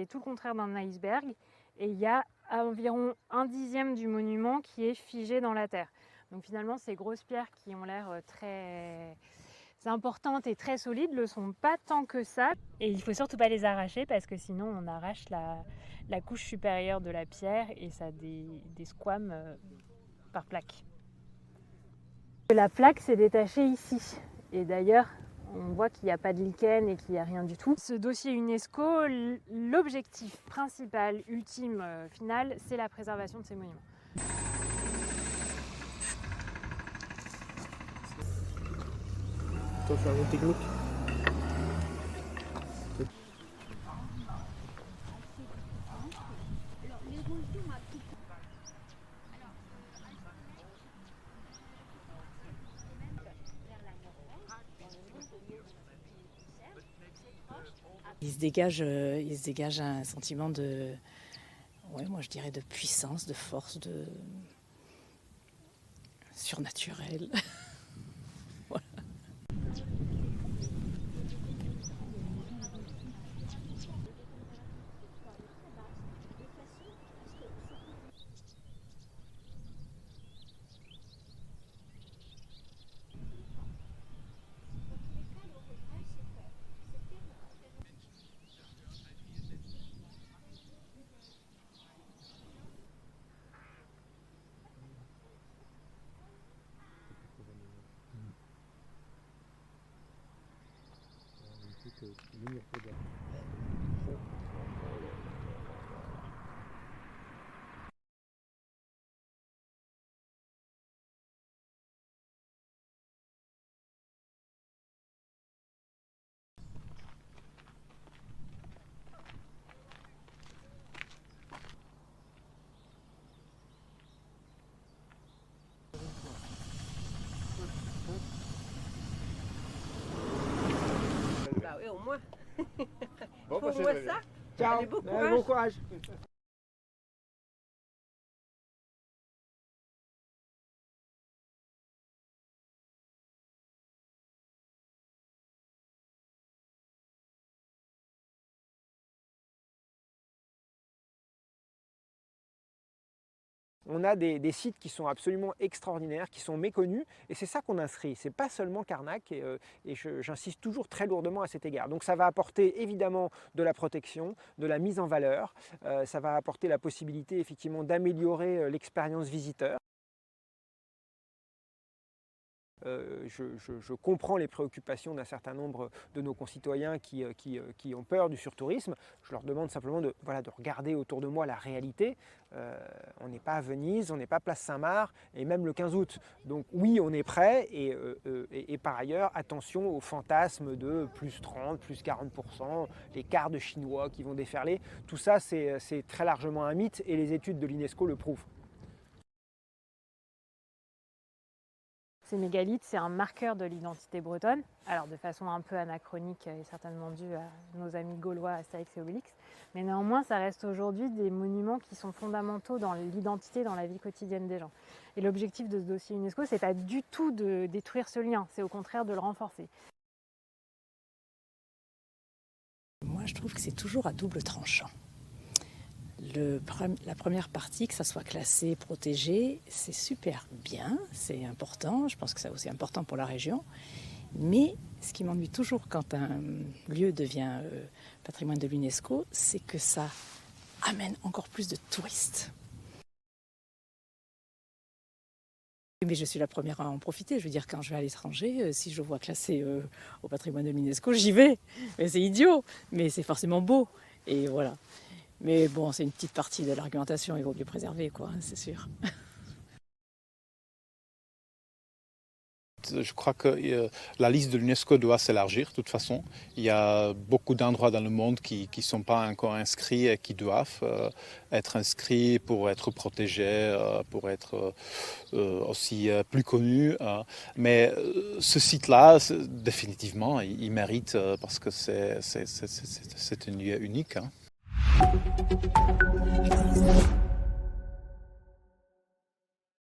fait tout le contraire d'un iceberg. Et il y a environ 1/10 du monument qui est figé dans la terre. Donc finalement, ces grosses pierres qui ont l'air très importantes et très solides ne le sont pas tant que ça. Et il ne faut surtout pas les arracher parce que sinon on arrache la couche supérieure de la pierre et ça a des squames par plaque. La plaque s'est détachée ici. Et d'ailleurs, on voit qu'il n'y a pas de lichen et qu'il n'y a rien du tout. Ce dossier UNESCO, l'objectif principal, ultime, final, c'est la préservation de ces monuments. Toi, faire une technique. Il se dégage un sentiment de, ouais, moi je dirais de puissance, de force, de surnaturel. Voilà. Bah oui, au moins. Bon, Au moins ça. Ciao, Allez, bon bon courage. On a des sites qui sont absolument extraordinaires, qui sont méconnus, et c'est ça qu'on inscrit. C'est pas seulement Carnac, et j'insiste toujours très lourdement à cet égard. Donc ça va apporter évidemment de la protection, de la mise en valeur, ça va apporter la possibilité effectivement d'améliorer l'expérience visiteur. Je comprends les préoccupations d'un certain nombre de nos concitoyens qui ont peur du surtourisme. Je leur demande simplement de regarder autour de moi la réalité. On n'est pas à Venise, on n'est pas place Saint-Marc, et même le 15 août. Donc oui, on est prêt, et par ailleurs, attention aux fantasmes de plus 30, plus 40%, les quarts de Chinois qui vont déferler. Tout ça, c'est très largement un mythe, et les études de l'UNESCO le prouvent. Ces mégalithes, c'est un marqueur de l'identité bretonne, alors de façon un peu anachronique et certainement due à nos amis gaulois Astérix et Obélix, mais néanmoins ça reste aujourd'hui des monuments qui sont fondamentaux dans l'identité, dans la vie quotidienne des gens. Et l'objectif de ce dossier UNESCO, c'est pas du tout de détruire ce lien, c'est au contraire de le renforcer. Moi je trouve que c'est toujours à double tranchant. La première partie, que ça soit classé, protégé, c'est super bien, c'est important, je pense que c'est aussi important pour la région. Mais ce qui m'ennuie toujours quand un lieu devient patrimoine de l'UNESCO, c'est que ça amène encore plus de touristes. Mais je suis la première à en profiter. Je veux dire, quand je vais à l'étranger, si je vois classé au patrimoine de l'UNESCO, j'y vais. Mais c'est idiot, mais c'est forcément beau. Et voilà. Mais bon, c'est une petite partie de l'argumentation, il vaut mieux préserver, quoi, c'est sûr. Je crois que la liste de l'UNESCO doit s'élargir de toute façon. Il y a beaucoup d'endroits dans le monde qui ne sont pas encore inscrits et qui doivent être inscrits pour être protégés, pour être aussi plus connus. Mais ce site-là, définitivement, il mérite parce que c'est un lieu unique. Hein.